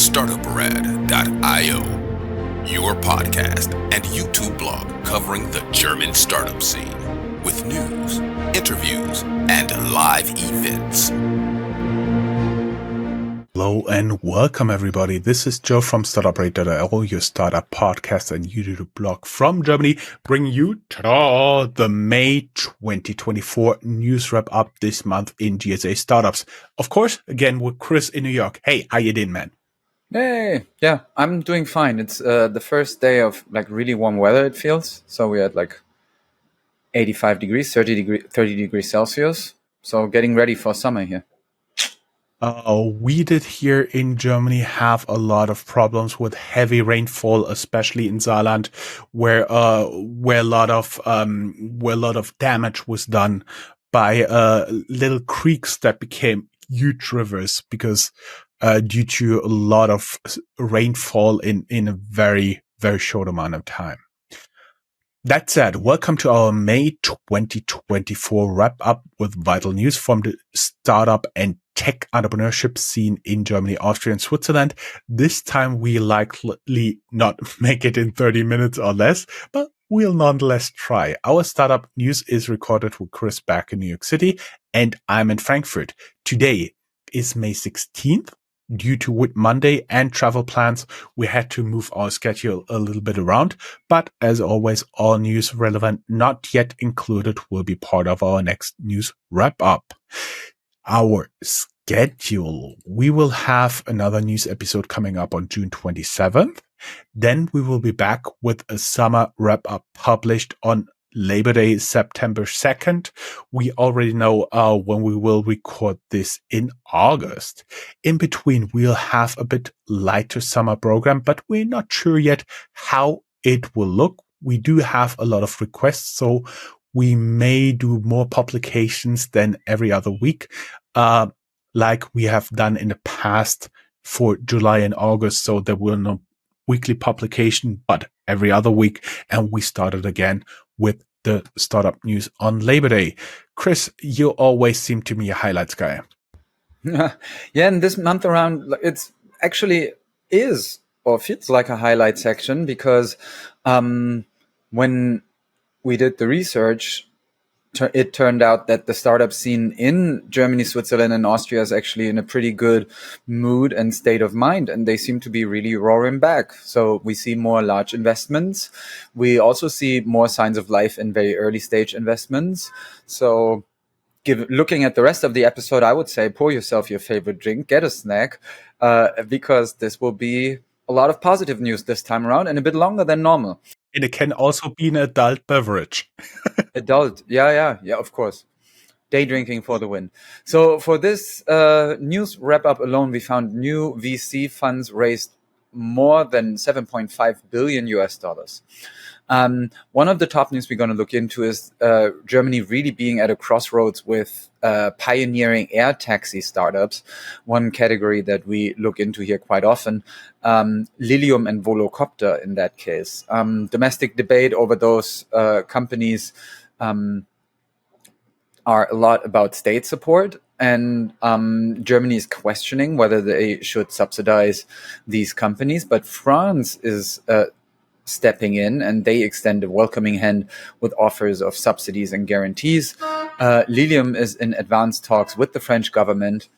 Startuprad.io, your podcast and YouTube blog covering the German startup scene with news, interviews, and live events. Hello and welcome everybody. This is Joe from Startuprad.io, your startup podcast and YouTube blog from Germany, bringing you the May 2024 news wrap up this month in GSA Startups. Of course, again with Chris in New York. Hey, how you doing, man? Hey, yeah, I'm doing fine. It's the first day of like really warm weather, it feels. So we had like 85 degrees, 30 degrees Celsius. So getting ready for summer here. We did here in Germany have a lot of problems with heavy rainfall, especially in Saarland, where a lot of damage was done by little creeks that became huge rivers because due to a lot of rainfall in a very, very short amount of time. That said, welcome to our May 2024 wrap up with vital news from the startup and tech entrepreneurship scene in Germany, Austria, and Switzerland. This time we likely not make it in 30 minutes or less, but we'll nonetheless try. Our startup news is recorded with Chris back in New York City, and I'm in Frankfurt. Today is May 16th. Due to Whit Monday and travel plans, we had to move our schedule a little bit around. But as always, all news relevant, not yet included, will be part of our next news wrap up. Our schedule. We will have another news episode coming up on June 27th. Then we will be back with a summer wrap up published on Labor Day, September 2nd. We already know when we will record this in August. In between, we'll have a bit lighter summer program, but we're not sure yet how it will look. We do have a lot of requests, so we may do more publications than every other week, like we have done in the past for July and August. So there will no weekly publication, but every other week. And we started again with the startup news on Labor Day. Chris, you always seem to be a highlights guy. Yeah, and this month around, it's actually is or feels like a highlight section because when we did the research, it turned out that the startup scene in Germany, Switzerland, and Austria is actually in a pretty good mood and state of mind, and they seem to be really roaring back. So we see more large investments. We also see more signs of life in very early stage investments. So looking at the rest of the episode, I would say pour yourself your favorite drink, get a snack, because this will be a lot of positive news this time around and a bit longer than normal. And it can also be an adult beverage. Adult. Yeah, of course. Day drinking for the win. So for this news wrap up alone, we found new VC funds raised more than 7.5 billion US dollars. One of the top news we're going to look into is Germany really being at a crossroads with pioneering air taxi startups. One category that we look into here quite often, Lilium and Volocopter in that case. Domestic debate over those companies are a lot about state support. And Germany is questioning whether they should subsidize these companies. But France is stepping in, and they extend a welcoming hand with offers of subsidies and guarantees. Lilium is in advanced talks with the French government,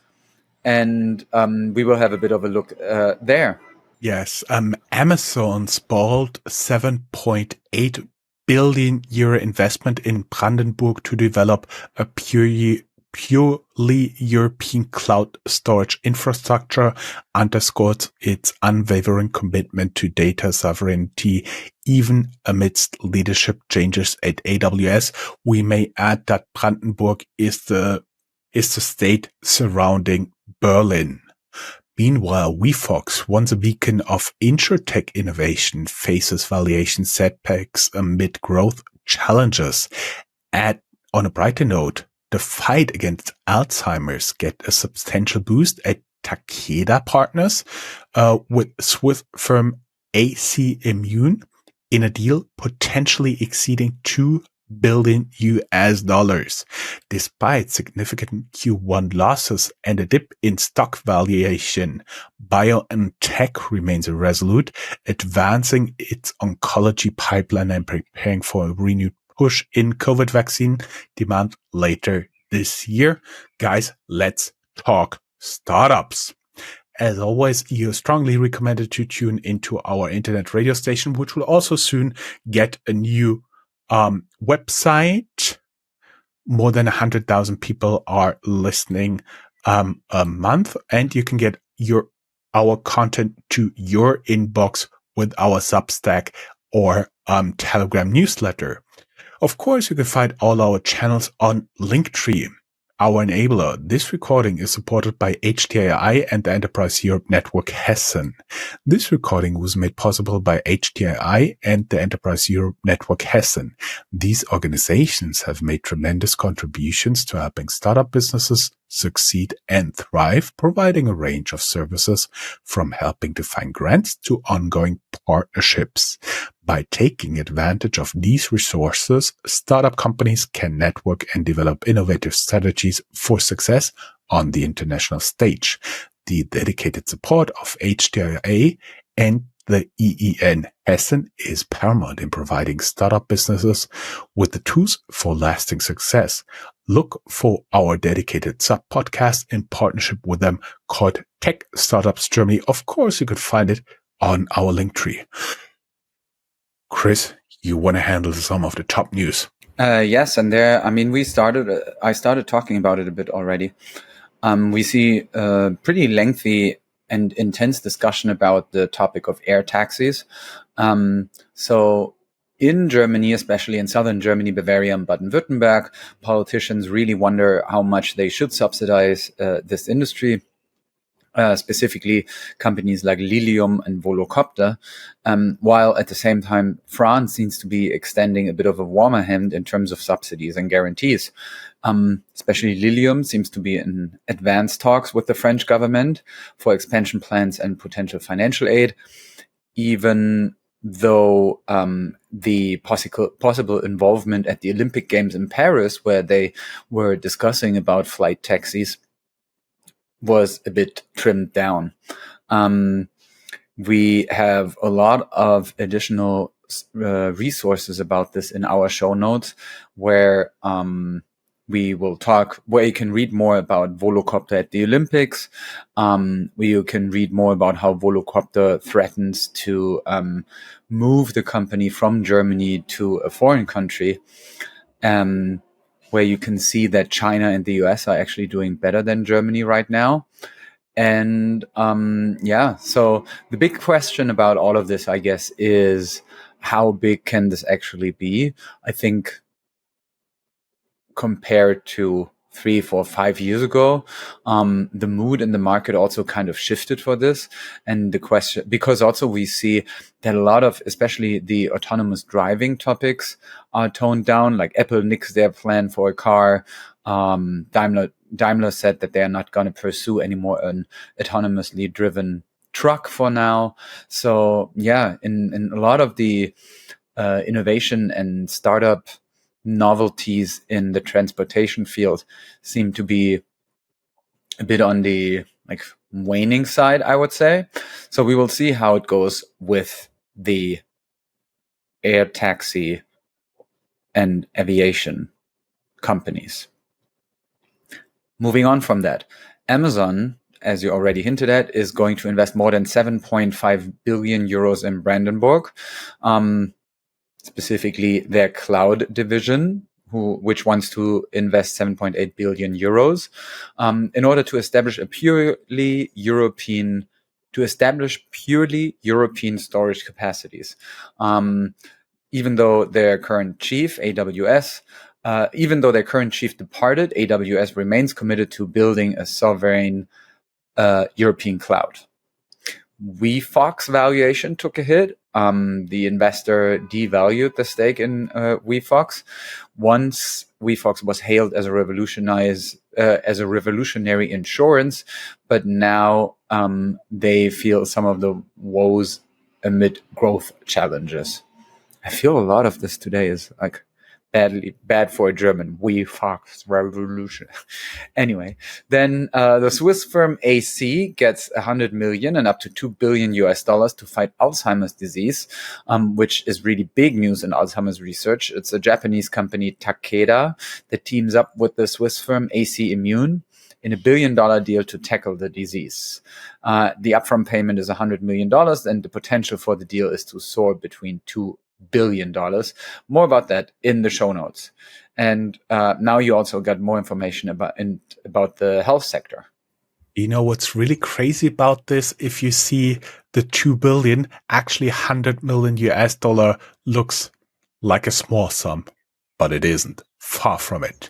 and we will have a bit of a look there. Yes, Amazon's bold 7.8 billion euro investment in Brandenburg to develop a purely European cloud storage infrastructure underscores its unwavering commitment to data sovereignty, even amidst leadership changes at AWS. We may add that Brandenburg is the state surrounding Berlin. Meanwhile, WeFox, once a beacon of insurtech innovation, faces valuation setbacks amid growth challenges. On a brighter note, the fight against Alzheimer's get a substantial boost at Takeda Partners with Swiss firm AC Immune in a deal potentially exceeding $2 billion US dollars. Despite significant Q1 losses and a dip in stock valuation, biotech remains irresolute, advancing its oncology pipeline and preparing for a renewed push in COVID vaccine demand later this year. Guys, let's talk startups. As always, you're strongly recommended to tune into our internet radio station, which will also soon get a new website. More than 100,000 people are listening a month, and you can get our content to your inbox with our Substack or Telegram newsletter. Of course, you can find all our channels on Linktree, our enabler. This recording is supported by HTI and the Enterprise Europe Network Hessen. This recording was made possible by HTI and the Enterprise Europe Network Hessen. These organizations have made tremendous contributions to helping startup businesses succeed and thrive, providing a range of services from helping to find grants to ongoing partnerships. By taking advantage of these resources, startup companies can network and develop innovative strategies for success on the international stage. The dedicated support of HTIA and the EEN Hessen is paramount in providing startup businesses with the tools for lasting success. Look for our dedicated sub-podcast in partnership with them called Tech Startups Germany. Of course, you could find it on our Linktree. Chris, you want to handle some of the top news? Yes, and there, I mean, I started talking about it a bit already. We see a pretty lengthy and intense discussion about the topic of air taxis. So in Germany, especially in southern Germany, Bavaria and Baden-Württemberg, politicians really wonder how much they should subsidize this industry. Specifically companies like Lilium and Volocopter, while at the same time France seems to be extending a bit of a warmer hand in terms of subsidies and guarantees. Especially Lilium seems to be in advanced talks with the French government for expansion plans and potential financial aid, even though the possible involvement at the Olympic Games in Paris, where they were discussing about flight taxis, was a bit trimmed down. We have a lot of additional resources about this in our show notes, where we will talk, where you can read more about Volocopter at the Olympics, where you can read more about how Volocopter threatens to move the company from Germany to a foreign country, where you can see that China and the US are actually doing better than Germany right now. And so the big question about all of this, I guess, is how big can this actually be? I think compared to 3, 4, 5 years ago, the mood in the market also kind of shifted for this. And the question, because also we see that a lot of, especially the autonomous driving topics, are toned down. Like Apple nixed their plan for a car. Daimler said that they are not going to pursue anymore an autonomously driven truck for now. So yeah, in a lot of the innovation and startup novelties in the transportation field seem to be a bit on the waning side, I would say. So we will see how it goes with the air taxi and aviation companies. Moving on from that, Amazon, as you already hinted at, is going to invest more than 7.5 billion euros in Brandenburg. Specifically their cloud division, which wants to invest 7.8 billion euros in order to establish purely European storage capacities. Even though their current chief, departed, AWS remains committed to building a sovereign European cloud. WeFox valuation took a hit. The investor devalued the stake in WeFox. Once WeFox was hailed as a revolutionary insurance, but now they feel some of the woes amid growth challenges. I feel a lot of this today is like bad for a German. We Fox Revolution. Anyway, then the Swiss firm AC gets 100 million and up to 2 billion US dollars to fight Alzheimer's disease, which is really big news in Alzheimer's research. It's a Japanese company, Takeda, that teams up with the Swiss firm AC Immune in $1 billion deal to tackle the disease. The upfront payment is $100 million, and the potential for the deal is to soar between $2 billion. More about that in the show notes. And now you also got more information about the health sector. You know what's really crazy about this? If you see the 2 billion, actually 100 million US dollar looks like a small sum, but it isn't. Far from it.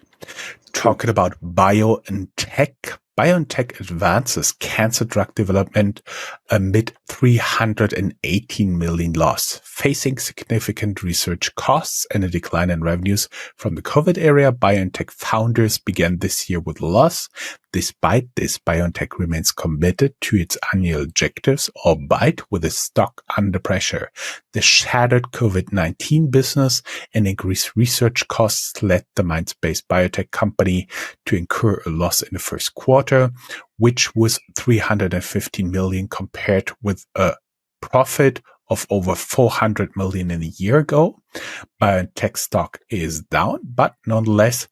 Talking about biotech. BioNTech advances cancer drug development amid 318 million loss, facing significant research costs and a decline in revenues from the COVID era. BioNTech founders began this year with loss. Despite this, BioNTech remains committed to its annual objectives, albeit with its stock under pressure. The shattered COVID-19 business and increased research costs led the Mainz-based biotech company to incur a loss in the first quarter, which was 315 million compared with a profit of over 400 million in a year ago. BioNTech stock is down, but nonetheless,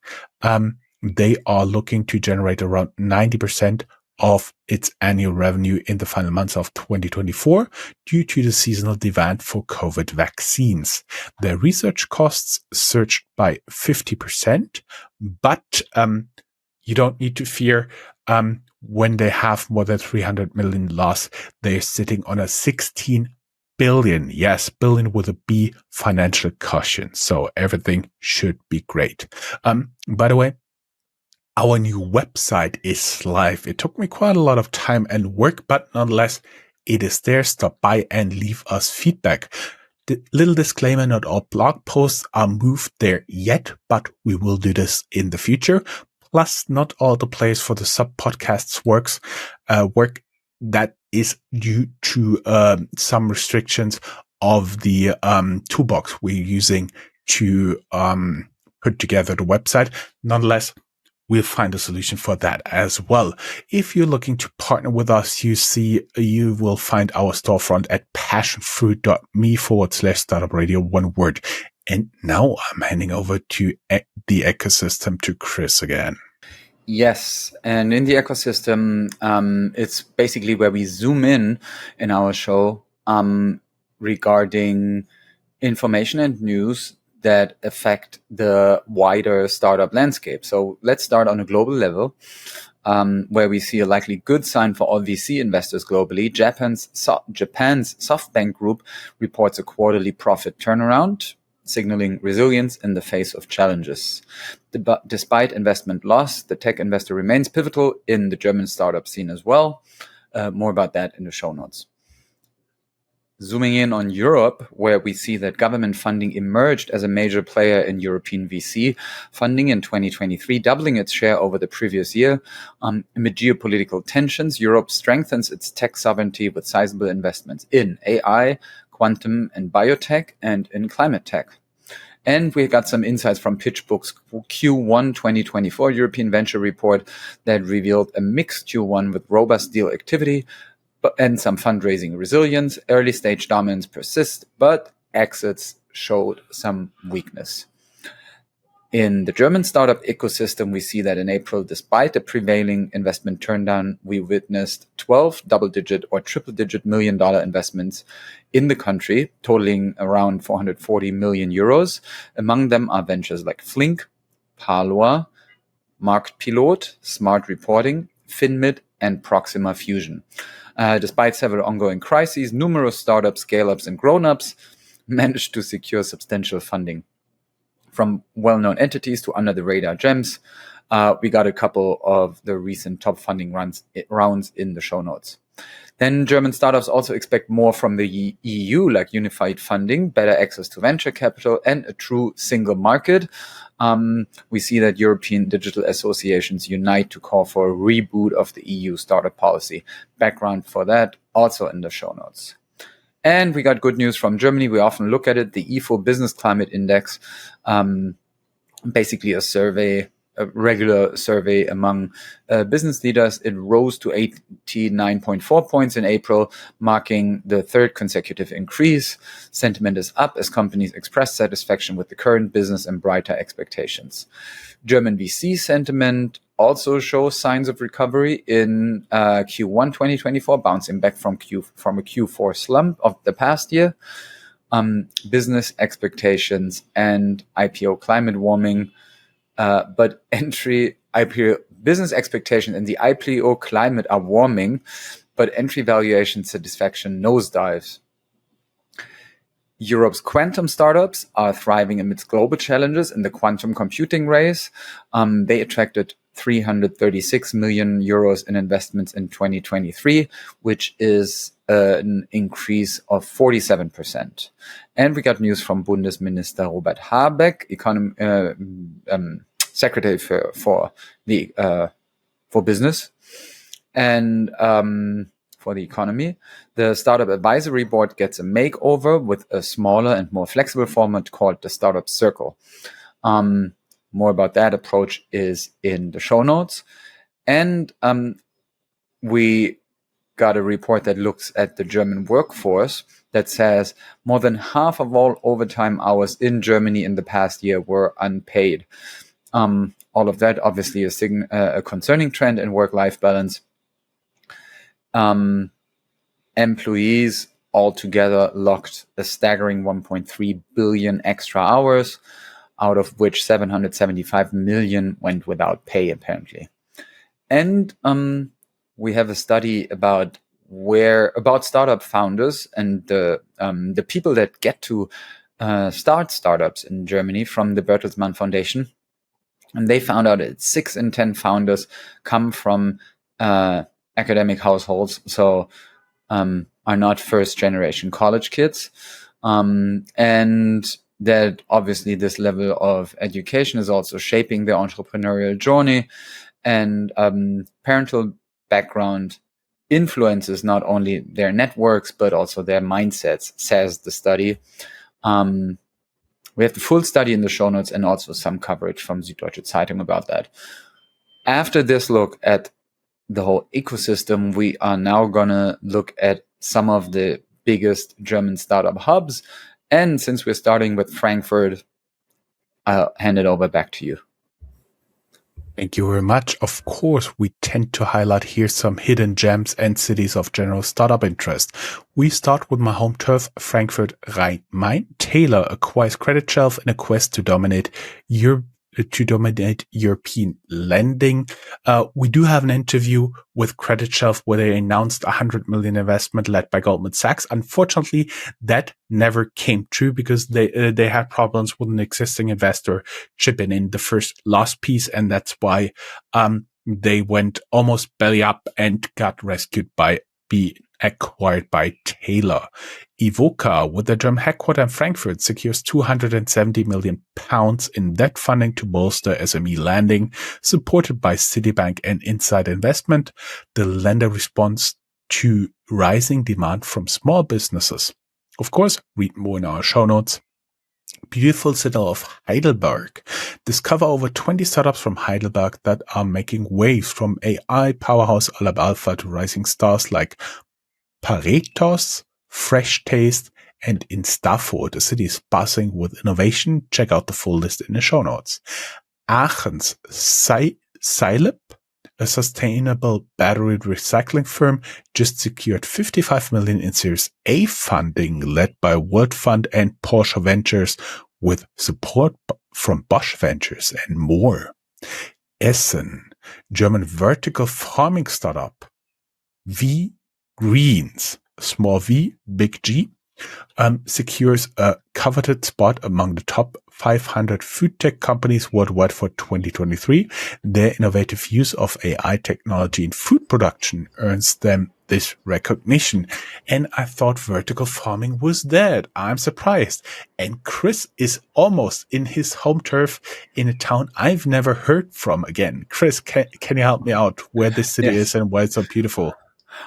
they are looking to generate around 90% of its annual revenue in the final months of 2024 due to the seasonal demand for COVID vaccines. Their research costs surged by 50%, but you don't need to fear when they have more than 300 million loss. They're sitting on a 16 billion, yes, billion with a B financial cushion. So everything should be great. By the way, our new website is live. It took me quite a lot of time and work, but nonetheless, it is there. Stop by and leave us feedback. The little disclaimer, not all blog posts are moved there yet, but we will do this in the future. Plus, not all the place for the sub-podcasts work that is due to some restrictions of the toolbox we're using to put together the website. Nonetheless, we'll find a solution for that as well. If you're looking to partner with us, you will find our storefront at passionfruit.me/startup radio, one word. And now I'm handing over to the ecosystem to Chris again. Yes, and in the ecosystem, it's basically where we zoom in our show regarding information and news that affect the wider startup landscape. So let's start on a global level, where we see a likely good sign for all VC investors globally. Japan's SoftBank Group reports a quarterly profit turnaround, signaling resilience in the face of challenges. Despite investment loss, the tech investor remains pivotal in the German startup scene as well. More about that in the show notes. Zooming in on Europe, where we see that government funding emerged as a major player in European VC funding in 2023, doubling its share over the previous year. Amid geopolitical tensions, Europe strengthens its tech sovereignty with sizable investments in AI, quantum and biotech, and in climate tech. And we got some insights from PitchBook's Q1 2024 European Venture Report that revealed a mixed Q1 with robust deal activity, and some fundraising resilience. Early stage dominance persists, but exits showed some weakness. In the German startup ecosystem, we see that in April, despite the prevailing investment turndown, we witnessed 12 double-digit or triple-digit million-dollar investments in the country, totaling around 440 million euros. Among them are ventures like Flink, Parloa, Marktpilot, Smart Reporting, Finmid, and Proxima Fusion. Despite several ongoing crises, numerous startups, scale-ups, and grown-ups managed to secure substantial funding. From well-known entities to under-the-radar gems, we got a couple of the recent top funding rounds in the show notes. Then German startups also expect more from the EU, like unified funding, better access to venture capital, and a true single market. We see that European digital associations unite to call for a reboot of the EU startup policy. Background for that also in the show notes. And we got good news from Germany. We often look at it, the IFO Business Climate Index basically a regular survey among business leaders. It rose to 89.4 points in April, marking the third consecutive increase. Sentiment is up as companies express satisfaction with the current business and brighter expectations. German VC sentiment also shows signs of recovery in Q1 2024, bouncing back from a Q4 slump of the past year. Business expectations and IPO climate warming, but business expectations and the IPO climate are warming, but entry valuation satisfaction nosedives. Europe's quantum startups are thriving amidst global challenges in the quantum computing race. They attracted 336 million euros in investments in 2023, which is an increase of 47%. And we got news from Bundesminister Robert Habeck, Secretary for Business and for the economy. The Startup Advisory Board gets a makeover with a smaller and more flexible format called the Startup Circle. More about that approach is in the show notes. And we got a report that looks at the German workforce that says more than half of all overtime hours in Germany in the past year were unpaid. All of that obviously is a concerning trend in work-life balance. Employees altogether logged a staggering 1.3 billion extra hours, out of which 775 million went without pay, apparently. And we have a study about startup founders and the people that get to start startups in Germany from the Bertelsmann Foundation. And they found out that 6 in 10 founders come from academic households, so are not first-generation college kids. And that obviously this level of education is also shaping their entrepreneurial journey. And parental background influences not only their networks, but also their mindsets, says the study. We have the full study in the show notes and also some coverage from Süddeutsche Zeitung about that. After this look at the whole ecosystem, we are now going to look at some of the biggest German startup hubs. And since we're starting with Frankfurt, I'll hand it over back to you. Thank you very much. Of course, we tend to highlight here some hidden gems and cities of general startup interest. We start with my home turf, Frankfurt Rhein-Main. Taylor acquires Credit Shelf in a quest to dominate European lending. We do have an interview with Credit Shelf where they announced a 100 million investment led by Goldman Sachs. Unfortunately, that never came true because they had problems with an existing investor chipping in the first last piece, and that's why they went almost belly up and got rescued by being acquired by Taylor. Evoca, with their German headquarters in Frankfurt, secures £270 million in debt funding to bolster SME lending, supported by Citibank and Inside Investment. The lender responds to rising demand from small businesses. Of course, read more in our show notes. Beautiful city of Heidelberg. Discover over 20 startups from Heidelberg that are making waves, from AI powerhouse Alab Alpha to rising stars like Paretos, Fresh Taste, and Instafo. The city is buzzing with innovation. Check out the full list in the show notes. Aachen's Silip, a sustainable battery recycling firm, just secured 55 million in Series A funding led by World Fund and Porsche Ventures, with support from Bosch Ventures and more. Essen, German vertical farming startup V Greens, small v, big G, secures a coveted spot among the top 500 food tech companies worldwide for 2023. Their innovative use of AI technology in food production earns them this recognition. And I thought vertical farming was dead. I'm surprised. And Chris is almost in his home turf in a town I've never heard from again. Chris, can you help me out where this city is and why it's so beautiful?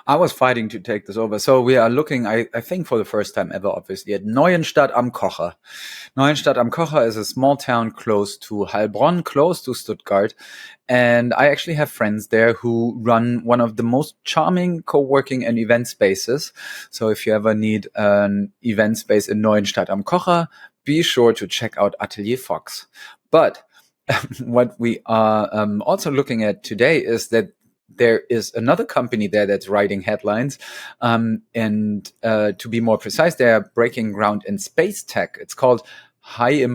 I was fighting to take this over. So we are looking, I think for the first time ever, obviously, at Neuenstadt am Kocher. Neuenstadt am Kocher is a small town close to Heilbronn, close to Stuttgart. And I actually have friends there who run one of the most charming co-working and event spaces. So if you ever need an event space in Neuenstadt am Kocher, be sure to check out Atelier Fox. But what we are also looking at today is that there is another company there that's writing headlines. And to be more precise, they are breaking ground in space tech. It's called High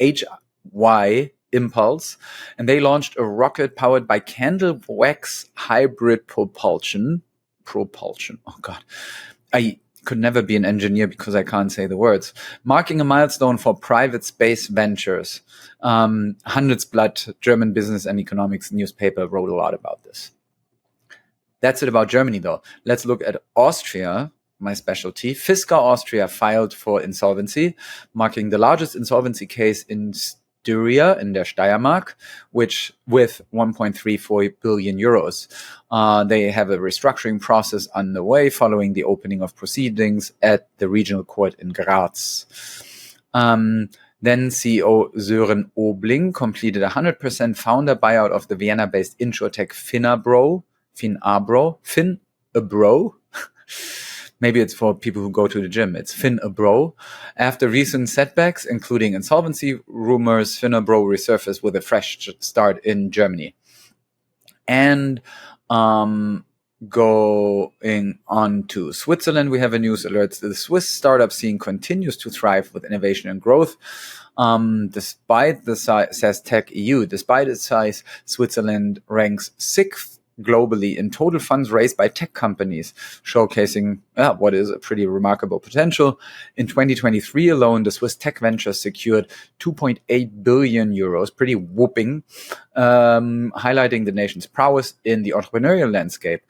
HY Impulse. And they launched a rocket powered by candle wax hybrid propulsion. Oh, God. I could never be an engineer because I can't say the words. Marking a milestone for private space ventures. Handelsblatt, German business and economics newspaper, wrote a lot about this. That's it about Germany, though. Let's look at Austria, my specialty. Fisca Austria filed for insolvency, marking the largest insolvency case in Styria, in der Steiermark, which with 1.34 billion euros. They have a restructuring process underway following the opening of proceedings at the regional court in Graz. Then CEO Sören Obling completed a 100% founder buyout of the Vienna-based insurtech Finabro. Maybe it's for people who go to the gym. It's Finabro. After recent setbacks, including insolvency rumors, Finabro resurfaced with a fresh start in Germany. And going on to Switzerland, we have a news alert. The Swiss startup scene continues to thrive with innovation and growth. Despite the size, says Tech EU, despite its size, Switzerland ranks 6th globally in total funds raised by tech companies, showcasing what is a pretty remarkable potential. In 2023 alone, the Swiss tech venture secured 2.8 billion euros, pretty whooping, highlighting the nation's prowess in the entrepreneurial landscape.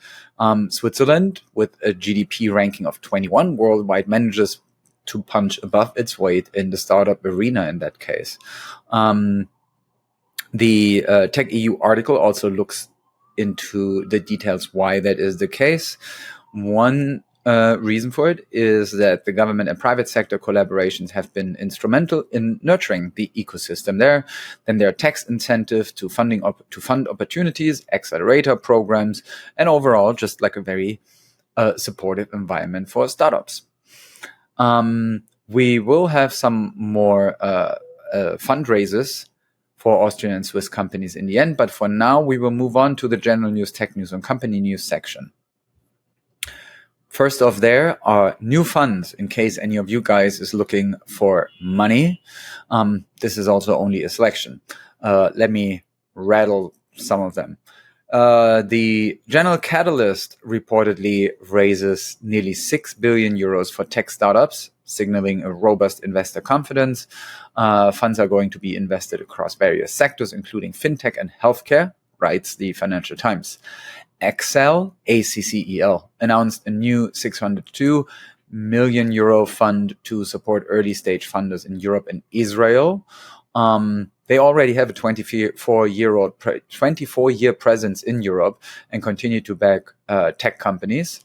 Switzerland, with a GDP ranking of 21 worldwide, manages to punch above its weight in the startup arena in that case. The Tech EU article also looks into the details why that is the case. One reason for it is that the government and private sector collaborations have been instrumental in nurturing the ecosystem there. Then there are tax incentives to fund opportunities, accelerator programs, and overall just like a very supportive environment for startups. We will have some more fundraisers for Austrian and Swiss companies in the end. But for now, we will move on to the general news, tech news, and company news section. First off, there are new funds in case any of you guys is looking for money. This is also only a selection. Let me rattle some of them. The General Catalyst reportedly raises nearly 6 billion euros for tech startups, signaling a robust investor confidence. Funds are going to be invested across various sectors, including fintech and healthcare, writes the Financial Times. Accel, ACCEL, announced a new 602 million euro fund to support early stage funders in Europe and Israel. They already have a 24-year presence in Europe and continue to back tech companies.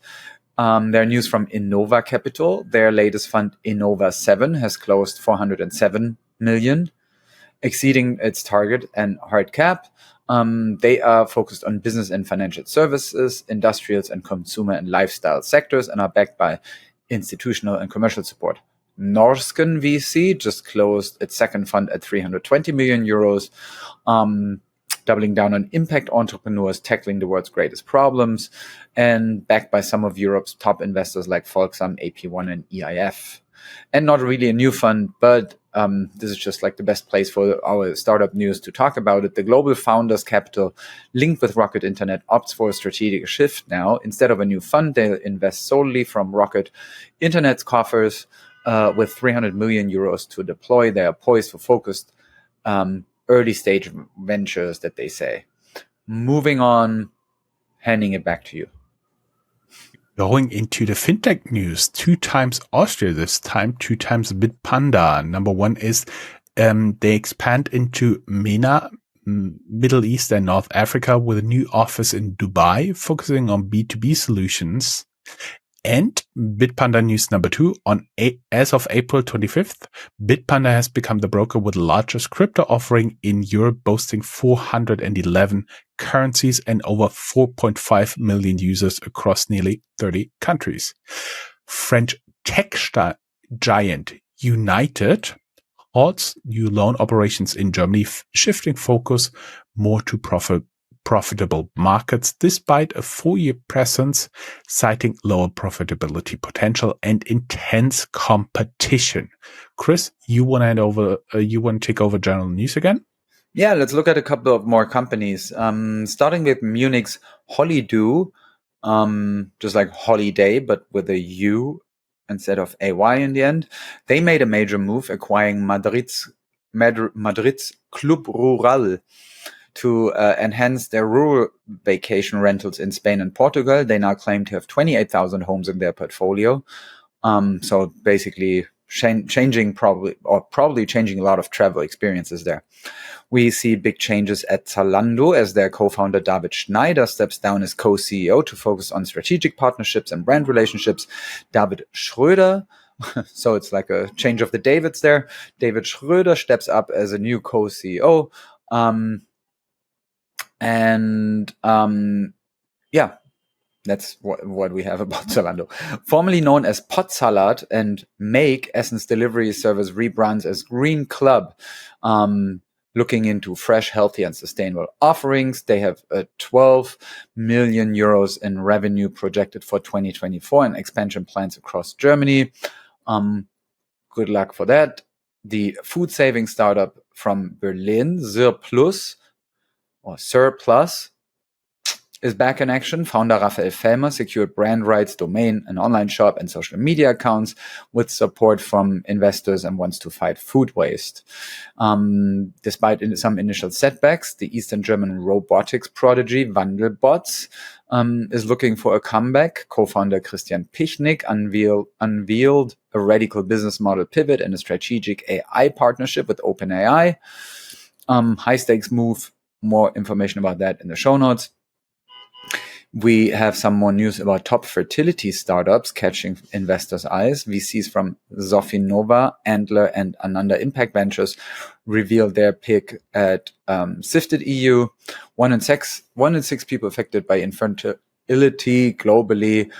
There are news from Innova Capital. Their latest fund, Innova 7, has closed 407 million, exceeding its target and hard cap. They are focused on business and financial services, industrials and consumer and lifestyle sectors, and are backed by institutional and commercial support. Norsken VC just closed its second fund at 320 million euros, doubling down on impact entrepreneurs tackling the world's greatest problems, and backed by some of Europe's top investors like Volksam, AP1, and EIF. And not really a new fund, but this is just like the best place for our startup news to talk about it. The Global Founders Capital, linked with Rocket Internet, opts for a strategic shift now. Instead of a new fund, they'll invest solely from Rocket Internet's coffers with 300 million euros to deploy. They are poised for focused early stage ventures that they say. Moving on, handing it back to you. Going into the fintech news, 2 times Austria this time, 2 times Bitpanda. Number one is they expand into MENA Middle East and North Africa with a new office in Dubai, focusing on B2B solutions. And Bitpanda news number 2, as of April 25th, Bitpanda has become the broker with the largest crypto offering in Europe, boasting 411 currencies and over 4.5 million users across nearly 30 countries. French tech giant United halts new loan operations in Germany, shifting focus more to profitable markets despite a 4-year presence, citing lower profitability potential and intense competition. Chris, you want to take over general news again? Yeah, let's look at a couple of more companies. Starting with Munich's Holidoo, just like holiday, but with a U instead of AY in the end. They made a major move, acquiring Madrid's Club Rural to enhance their rural vacation rentals in Spain and Portugal. They now claim to have 28,000 homes in their portfolio. So basically changing probably changing a lot of travel experiences there. We see big changes at Zalando as their co-founder David Schneider steps down as co-CEO to focus on strategic partnerships and brand relationships. David Schröder, so it's like a change of the Davids there. David Schröder steps up as a new co-CEO. Yeah, that's what we have about Zalando. Formerly known as Potsalad and Make, Essen's delivery service rebrands as Green Club, looking into fresh, healthy, and sustainable offerings. They have 12 million euros in revenue projected for 2024 and expansion plans across Germany. Good luck for that. The food saving startup from Berlin, Surplus, is back in action. Founder Raphael Fellmer secured brand rights, domain, an online shop, and social media accounts with support from investors and wants to fight food waste. Despite some initial setbacks, the Eastern German robotics prodigy Wandelbots is looking for a comeback. Co-founder Christian Pichnik unveiled a radical business model pivot and a strategic AI partnership with OpenAI. High stakes move. More information about that in the show notes. We have some more news about top fertility startups catching investors' eyes. VCs from Sofinnova, Antler, and Ananda Impact Ventures revealed their pick at Sifted EU. One in six people affected by infertility globally.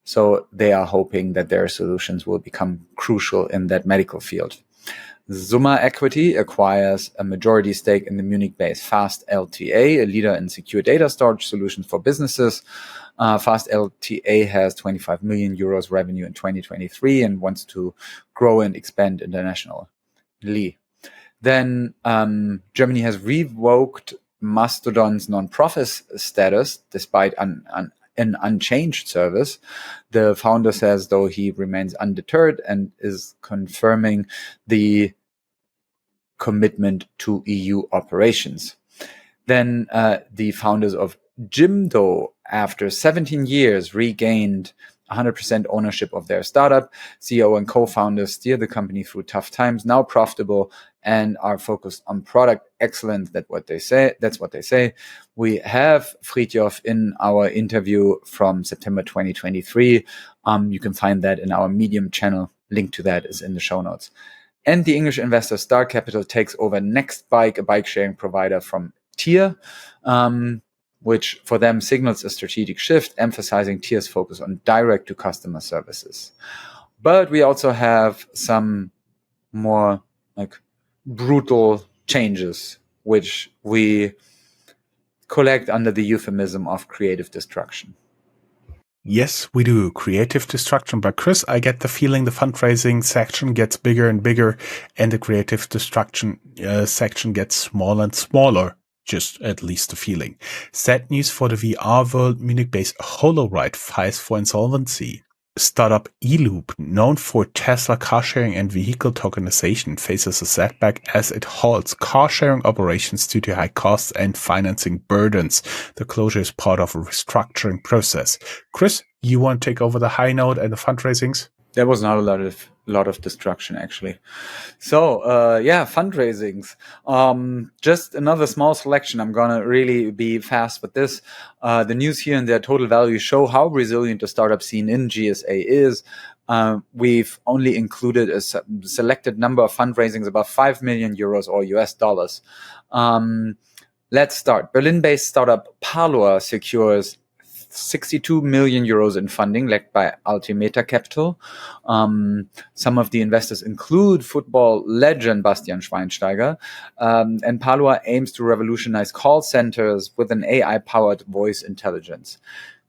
So they are hoping that their solutions will become crucial in that medical field. Summa Equity acquires a majority stake in the Munich-based Fast LTA, a leader in secure data storage solutions for businesses. Fast LTA has 25 million euros revenue in 2023 and wants to grow and expand internationally. Then Germany has revoked Mastodon's non-profit status despite an unchanged service. The founder says, though, he remains undeterred and is confirming the commitment to EU operations. Then the founders of Jimdo, after 17 years, regained 100% ownership of their startup. CEO and co-founders steer the company through tough times, now profitable, and are focused on product excellence. That's what they say. We have Fridtjof in our interview from September 2023. You can find that in our Medium channel. Link to that is in the show notes. And the English investor Star Capital takes over Nextbike, a bike-sharing provider from Tier, which for them signals a strategic shift, emphasizing Tier's focus on direct-to-customer services. But we also have some more brutal changes, which we collect under the euphemism of creative destruction. Yes, we do. Creative destruction. But Chris, I get the feeling the fundraising section gets bigger and bigger and the creative destruction section gets smaller and smaller. Just at least the feeling. Sad news for the VR world. Munich-based HoloRide files for insolvency. Startup eLoop, known for Tesla car sharing and vehicle tokenization, faces a setback as it halts car sharing operations due to high costs and financing burdens. The closure is part of a restructuring process. Chris, you want to take over the high note and the fundraisings? There was not a lot of destruction, actually. So, fundraisings. Just another small selection. I'm going to really be fast with this. The news here and their total value show how resilient the startup scene in GSA is. We've only included a selected number of fundraisings, about 5 million euros or US dollars. Let's start. Berlin-based startup Parloa secures 62 million euros in funding, led by Altimeter Capital. Some of the investors include football legend Bastian Schweinsteiger. And Parloa aims to revolutionize call centers with an AI-powered voice intelligence.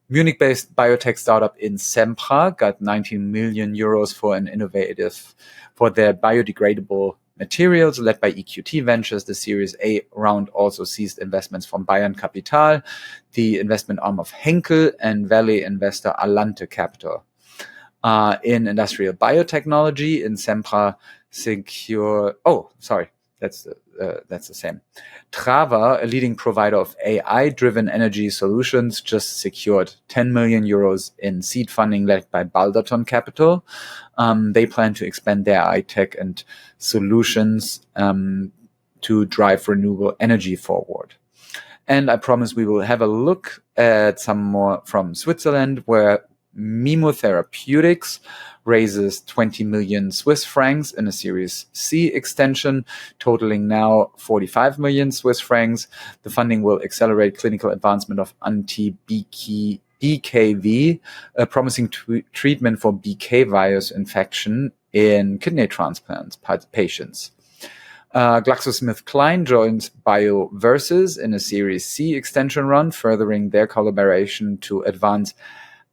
Munich-based biotech startup Insempra got 19 million euros for their biodegradable materials, led by EQT Ventures. The Series A round also seized investments from Bayern Capital, the investment arm of Henkel, and Valley investor Alante Capital. In industrial biotechnology, Insempra that's the same. Trava, a leading provider of AI-driven energy solutions, just secured 10 million euros in seed funding led by Balderton Capital. They plan to expand their AI tech and solutions to drive renewable energy forward. And I promise we will have a look at some more from Switzerland, where Mimo Therapeutics raises 20 million Swiss francs in a Series C extension, totaling now 45 million Swiss francs. The funding will accelerate clinical advancement of anti-BKV, a promising treatment for BK virus infection in kidney transplant patients. GlaxoSmithKline joins BioVersus in a Series C extension run, furthering their collaboration to advance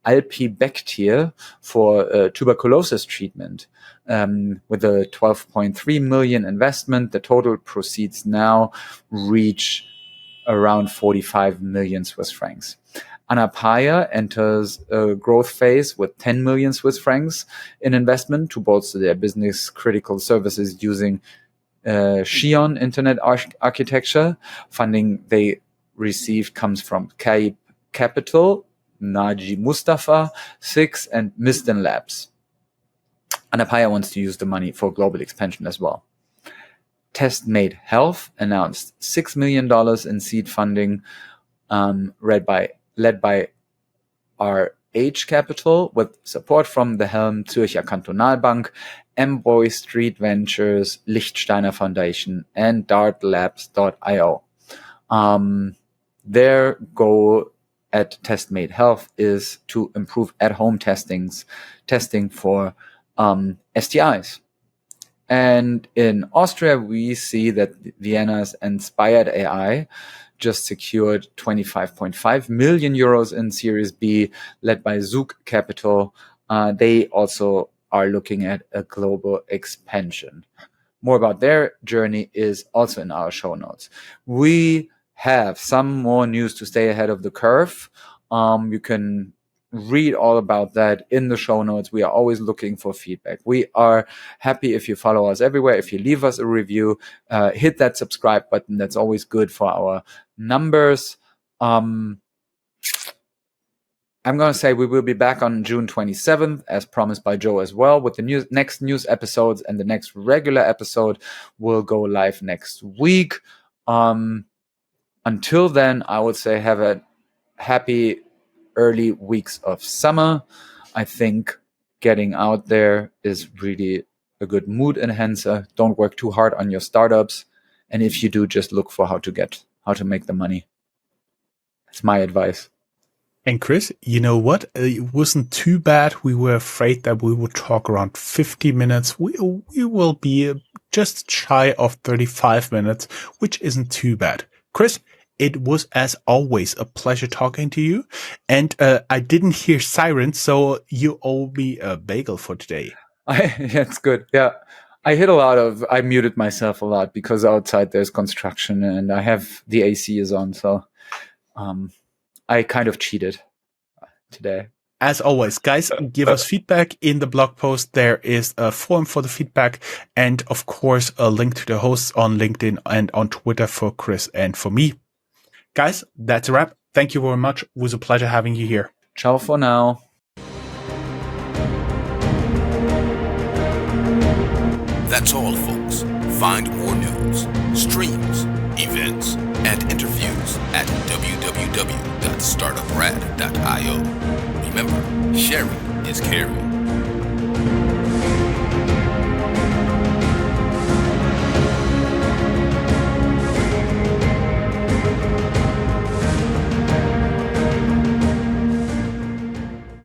Alpibacter for tuberculosis treatment. With a 12.3 million investment, the total proceeds now reach around 45 million Swiss francs. Anapaya enters a growth phase with 10 million Swiss francs in investment to bolster their business critical services using Xion Internet architecture. Funding they received comes from Cape Capital, Naji Mustafa, Six, and Misden Labs. Anapaya wants to use the money for global expansion as well. TestMade Health announced $6 million in seed funding, led by RH Capital, with support from the Helm Zürcher Kantonalbank, Amboy Street Ventures, Lichtsteiner Foundation, and dartlabs.io. Their goal at TestMade Health is to improve at-home testing for STIs. And in Austria, we see that Vienna's Inspired AI just secured 25.5 million euros in Series B, led by Zug Capital. They also are looking at a global expansion. More about their journey is also in our show notes. We have some more news to stay ahead of the curve. You can read all about that in the show notes. We are always looking for feedback. We are happy if you follow us everywhere. If you leave us a review, hit that subscribe button. That's always good for our numbers. I'm going to say we will be back on June 27th, as promised by Joe as well, with the next news episodes, and the next regular episode will go live next week. Until then, I would say have a happy early weeks of summer. I think getting out there is really a good mood enhancer. Don't work too hard on your startups. And if you do, just look for how to make the money. That's my advice. And Chris, you know what? It wasn't too bad. We were afraid that we would talk around 50 minutes. We will be just shy of 35 minutes, which isn't too bad. Chris, it was, as always, a pleasure talking to you. And I didn't hear sirens, so you owe me a bagel for today. That's good. Yeah. I muted myself a lot because outside there's construction and I have the AC is on. So I kind of cheated today. As always, guys, give us feedback in the blog post. There is a form for the feedback and, of course, a link to the hosts on LinkedIn and on Twitter for Chris and for me. Guys, that's a wrap. Thank you very much. It was a pleasure having you here. Ciao for now. That's all, folks. Find more news, streams, events, and interviews at www.startuprad.io. Remember, sharing is caring.